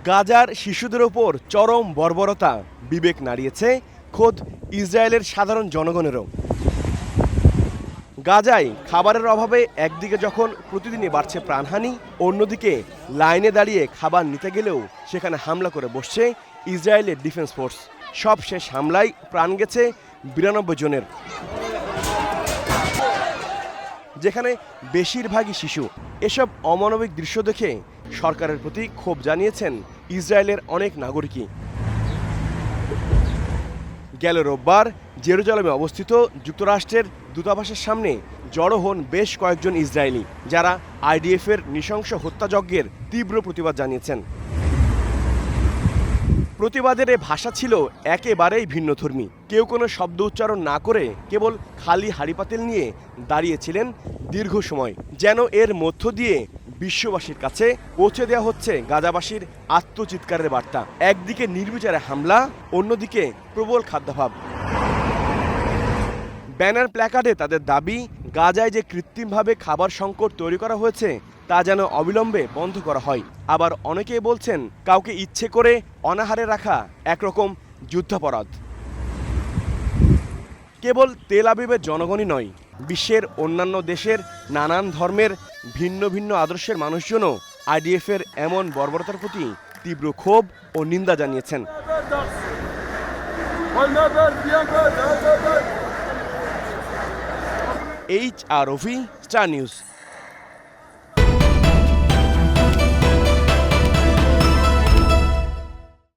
গাজার শিশুদের ওপর চরম বর্বরতা বিবেক নাড়িয়েছে খোদ ইসরায়েলের সাধারণ জনগণেরও। গাজায় খাবারের অভাবে একদিকে যখন প্রতিদিনই বাড়ছে প্রাণহানি, অন্যদিকে লাইনে দাঁড়িয়ে খাবার নিতে গেলেও সেখানে হামলা করে বসছে ইসরায়েলের ডিফেন্স ফোর্স। সব শেষ হামলায় প্রাণ গেছে 92 জনের, যেখানে বেশিরভাগই শিশু। এসব অমানবিক দৃশ্য দেখে সরকারের প্রতি ক্ষোভ জানিয়েছেন ইসরায়েলের অনেক নাগরিকই। গেল রোববার জেরুজালেমে অবস্থিত যুক্তরাষ্ট্রের দূতাবাসের সামনে জড়ো হন বেশ কয়েকজন ইসরায়েলি, যারা আইডিএফের নৃশংস হত্যাযজ্ঞের তীব্র প্রতিবাদ জানিয়েছেন। প্রতিবাদের এ ভাষা ছিল একেবারেই ভিন্নধর্মী। কেউ কোনো শব্দ উচ্চারণ না করে কেবল খালি হাঁড়িপাতিল নিয়ে দাঁড়িয়েছিলেন দীর্ঘ সময়, যেন এর মধ্য দিয়ে বিশ্ববাসীর কাছে পৌঁছে দেওয়া হচ্ছে গাজাবাসীর আত্মচিৎকারের বার্তা। একদিকে নির্বিচারে হামলা, অন্যদিকে প্রবল খাদ্যাভাব। ব্যানার প্ল্যাকার্ডে তাদের দাবি, গাজায় যে কৃত্রিমভাবে খাবার সংকট তৈরি করা হয়েছে তা যেন অবিলম্বে বন্ধ করা হয়। আবার অনেকেই বলছেন, কাউকে ইচ্ছে করে অনাহারে রাখা একরকম যুদ্ধাপরাধ। কেবল তেল আবিবের জনগণই নয়, বিশ্বের অন্যান্য দেশের নানান ধর্মের ভিন্ন ভিন্ন আদর্শের মানুষজনও আইডিএফের এমন বর্বরতার প্রতি তীব্র ক্ষোভ ও নিন্দা জানিয়েছেন। HROV, star news.